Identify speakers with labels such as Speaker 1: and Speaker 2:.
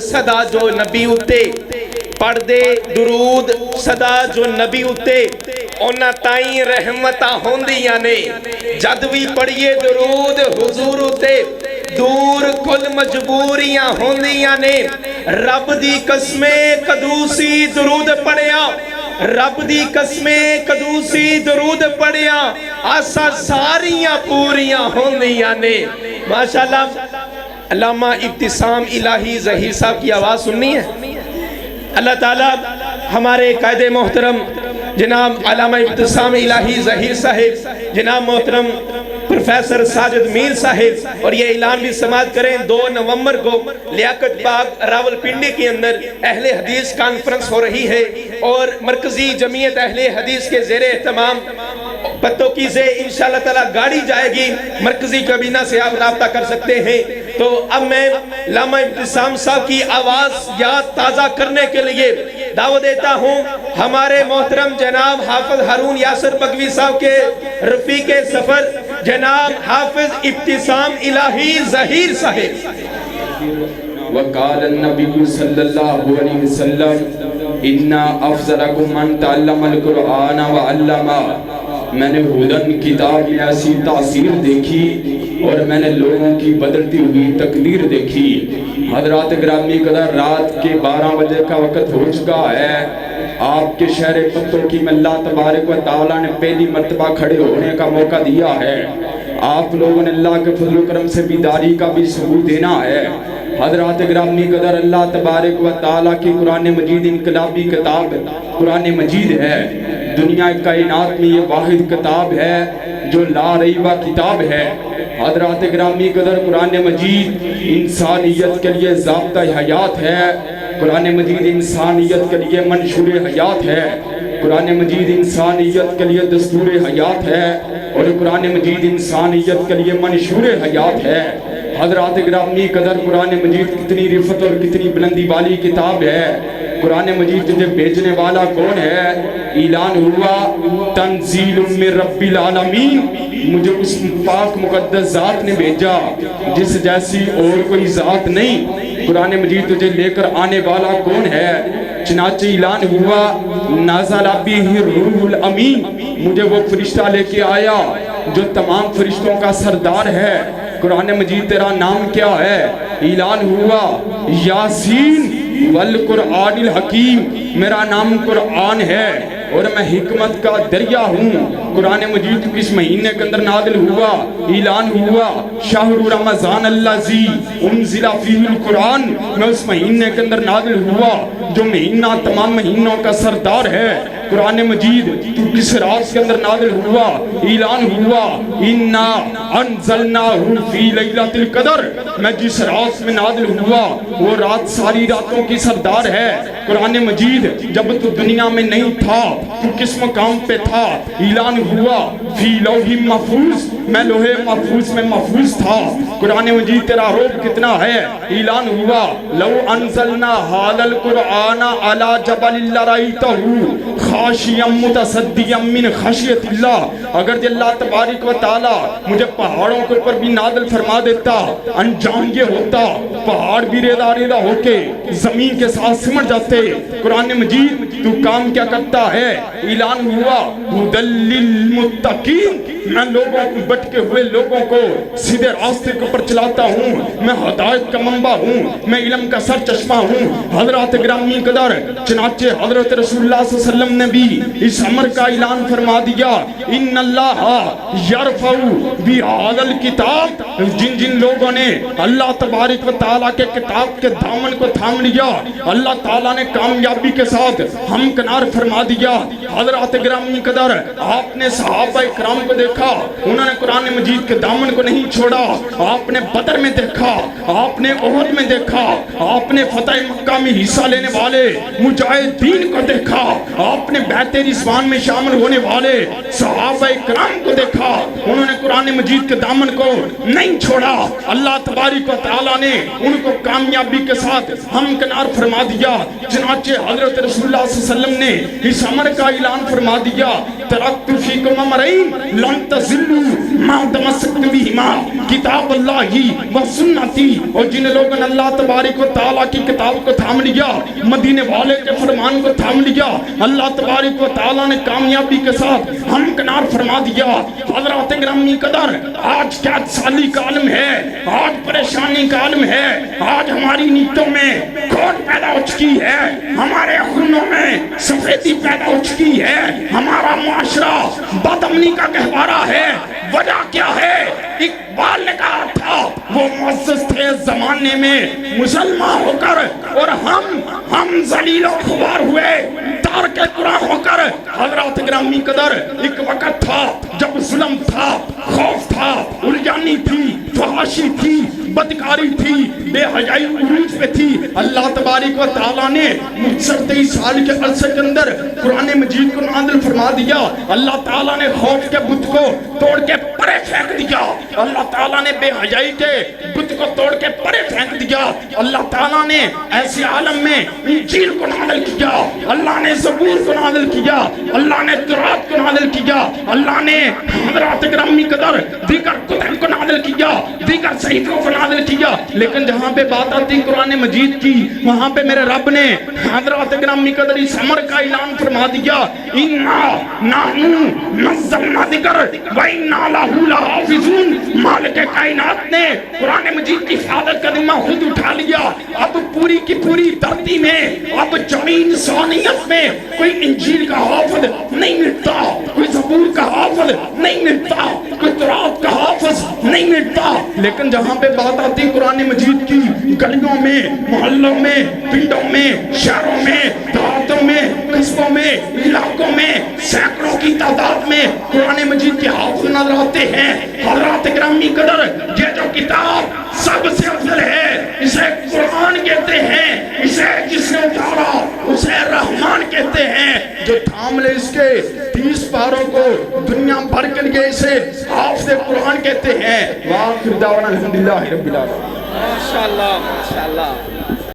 Speaker 1: सदा जो नबी उते पढ़ दे दुरूद सदा जो नबी उते उन्हां ताईं रहमतां होंदियां ने जद भी पढ़िए दुरूद हुजूर उते दूर कुल मजबूरियां होंदियां ने रब दी कसमे कदूसी दुरूद पढ़िया रब दी कसमे कदूसी दुरूद पढ़िया आसा सारियां पूरियां होंदियां ने। माशाअल्लाह अल्लामा इब्तिसाम इलाही ज़हीर साहब की आवाज़ सुननी है। अल्लाह ताला हमारे कायदे मोहतरम जनाब अल्लामा इब्तिसाम इलाही ज़हीर साहिब, जनाब मोहतरम प्रोफेसर साजिद मीर साहिब, और ये ऐलान भी समाज करें 2 नवंबर को लियाकत बाग रावलपिंडी के अंदर अहले हदीस कॉन्फ्रेंस हो रही है और मरकजी जमीयत अहले हदीस के ज़ेरे एहतमाम पत्तों की से इंशाअल्लाह ताला गाड़ी जाएगी, मरकजी कबीना से आप राब्ता कर सकते हैं। तो अब मैं लामा इब्तिसाम साहब की आवाज़ याद ताज़ा करने के लिए दावत देता हूँ हमारे मोहतरम जनाब हाफिज हारून यासिर बगवी साहब के रफीक सफर जनाब हाफिज इब्तिसाम इलाही ज़हीर साहिब।
Speaker 2: वक़ाल नबी सल्लल्लाहु अलैहि वसल्लम इन्ना अफ़ज़लकुम मन तअल्लमल कुरआन व अल्लमा। मैंने हुदन किताब में ऐसी तासीर देखी और मैंने लोगों की बदलती हुई तकदीर देखी। हज़रात गिरामी कदर रात के 12 बजे का वक़्त हो चुका है। आपके शहर पत्तों की में अल्लाह तबारक व तआला ने पहली मर्तबा खड़े होने का मौका दिया है। आप लोगों ने अल्लाह के फजल करम से बीदारी का भी सबूत देना है। हज़रात गिरामी कदर अल्लाह तबारक व तआला की कुरान मजीद इनकलाबी किताब कुरान मजीद है। दुनिया कायनात में ये वाहिद किताब है जो ला रईबा किताब है। हज़रात गिरामी कदर कुरान मजीद इंसानियत के लिए ज़ाब्ता हयात है। कुरान मजीद इंसानियत के लिए मंशूर हयात है। कुरान मजीद इंसानियत के लिए दस्तूर हयात है और कुरान मजीद इंसानियत के लिए मंशूर हयात है। हज़रात गिरामी कदर कुरान मजीद कितनी रिफत और कितनी बुलंदी वाली किताब है। कुरान मजीद तुझे भेजने वाला कौन है? ऐलान हुआ तंजीलुम मिन रब्बिल आलमीन। मुझे उस पाक मुकद्दस ज़ात ने भेजा जिस जैसी और कोई ज़ात नहीं। कुरान मजीद तुझे लेकर आने वाला कौन है? चनाचे ऐलान हुआ नाज़ल बिही रूहुल अमीन। मुझे वो फरिश्ता लेके आया जो तमाम फरिश्तों का सरदार है। कुरान मजीद तेरा नाम क्या है? ऐलान हुआ यासीन वल कुरआनिल हकीम। मेरा नाम कुरआन है और मैं हिकमत का दरिया हूँ। कुरान मजीद किस महीने के अंदर नाज़िल हुआ? ऐलान हुआ शाहरु रमज़ान अल्लज़ी उन्ज़िला फ़ीहिल कुरान। मैं उस महीने के अंदर नाज़िल हुआ जो महीना तमाम महीनों का सरदार है। कुरान मजीद तू किस रात के अंदर नाज़िल हुआ? ऐलान हुआ इन्ना अंज़लनाहु फ़ी लैलतिल क़द्र। मैं जिस रात में नाज़िल हुआ वो रात सारी रातों की सरदार है। कुरान मजीद जब तू दुनिया में नहीं था तू किस मकाम पे था? ऐलान हुआ फ़ी लौहि महफूज। मैं लोहे महफूज में महफूज था। कुरान मजीद तेरा रूप कितना है? ऐलान हुआ लौ अंज़लना हालल कुरआन अला जबलिल लरअयतहु खाशियम मुतसद्दियम मिन खशियतिल्लाह। अगर अल्लाह तबारक व तआला मुझे पहाड़ों के ऊपर भी नाज़िल फरमा देता, अंजाम ये होता पहाड़ भी रेदा रेदा होके जमीन के साथ सिमट जाते। कुरान मजीद तू काम क्या करता है? ऐलान हुआ हुदल्लिल मुत्तकीन। मैं लोगों को भटके हुए लोगों को सीधे रास्ते के ऊपर चलाता हूँ। मैं हिदायत का मंबा हूँ। मैं इल्म का सर चश्मा हूँ। हज़रात गिरामी कदर चनाचे हज़रत रसूलुल्लाह सल्लल्लाहु अलैहि वसल्लम ने भी इस अमर का ऐलान फरमा दिया इन्नल्लाह यरफ़उ बिहाज़ल किताब। जिन जिन लोगों ने अल्लाह तबारक व तआला के किताब के दामन को थाम लिया अल्लाह ताला ने कामयाबी के साथ हमकनार फरमा दिया। हज़रात गिरामी कदर आपने सहाबा इकराम को देखा, उन्होंने कुरान मजीद के दामन को नहीं छोड़ा। आपने बदर में देखा, आपने उहद में देखा, आपने फतह मक्का में हिस्सा लेने वाले मुजाहिदीन को देखा, आपने बैत रिज़वान में शामिल होने वाले सहाबा इकराम को देखा। उन्होंने कुरान मजीद के दामन को नहीं छोड़ा। अल्लाह तबारक व तआला ने उनको कामयाबी के साथ हमकनार फरमा दिया। चनाचे हज़रत रसूलुल्लाह सल्लल्लाहु अलैहि वसल्लम ने इस अमर का ऐलान फरमा दिया तरक्तु फ़ीकुम अमरैन लन
Speaker 3: لن تضلوا ما تمسكتم بهما کتاب اللہ و سنتی. اور جن لوگوں نے اللہ تبارک و تعالیٰ کی کتاب کو تھام لیا, مدینے والے کے فرمان کو تھام لیا, اللہ تبارک و تعالیٰ نے کامیابی کے ساتھ ہمکنار فرما دیا. حضرات گرامی قدر, آج قید سالی کا عالم ہے, آج پریشانی کا عالم ہے, آج ہماری نیتوں میں کھوٹ پیدا ہو چکی ہے, ہمارے خونوں میں سفیدی پیدا ہو چکی ہے, ہمارا معاشرہ بد امنی کا گہوارہ ہے. وجہ کیا ہے؟ اقبال نے کہا تھا وہ معزز تھے زمانے میں مسلمان ہو کر, اور ہم ذلیل و خوار ہوئے تارک قرآن ہو کر. حضرات گرامی قدر, ایک وقت تھا جب ظلم تھا, خوف تھا, الجھانی تھی, فحاشی تھی, بدکاری تھی, بے حیائی عروج پہ تھی. اللہ تبارک و تعالیٰ نے 23 سال کے عرصے کے اندر قرآن مجید کو نازل فرما دیا. اللہ تعالیٰ نے خوف کے بت کو توڑ کے پرے پھینک دیا. اللہ تعالیٰ نے بے حیائی کے بت کو توڑ کے پرے پھینک دیا. اللہ تعالیٰ نے ایسے عالم میں انجیل کو نازل کیا, اللہ نے زبور کو نازل کیا, اللہ نے تورات کو نازل کیا, اللہ نے حضرات گرامی قدر دیگر کتب کو نازل کیا, دیگر صحیفوں کو نازل کیا. لیکن جہاں پہ بات آتی قرآن مجید کی, وہاں پہ میرے رب نے حضرات گرامی قدر اس امر کا اعلان فرما دیا, اِنَّا نَحْنُ نَزَّلْنَا ذِکْرَ وَإِنَّا لَهُ لَحَافِظُونَ. مالک کائنات نے قرآن مجید کی حفاظت کا ذمہ خود اٹھا لیا. اب پوری کی پوری دھرتی میں, اب زمین سونیت میں کوئی انجیل کا حافظ نہیں ملتا, کوئی زبور کا حافظ نہیں ملتا, کوئی تورات کا حافظ نہیں ملتا. لیکن جہاں پہ بات آتی قرآن مجید کی, گلیوں میں, محلوں میں, پنڈوں میں, شہروں میں, دیہاتوں میں, قصبوں میں, علاقوں میں سینکڑوں کی تعداد میں قرآن مجید کے حافظ نظر آتے ہیں. حضرات گرامی قدر, یہ جو کتاب سب سے افضل ہے اسے قرآن کہتے ہیں, اسے جس نے اتارا اسے رحمان کہتے ہیں. جو تھام لے اس کے 30 پاروں کو دنیا بھر کے لیے اسے حافظ قرآن کہتے ہیں. وآخر دعوانا الحمدللہ رب العالمین.
Speaker 1: ماشاءاللہ ماشاءاللہ.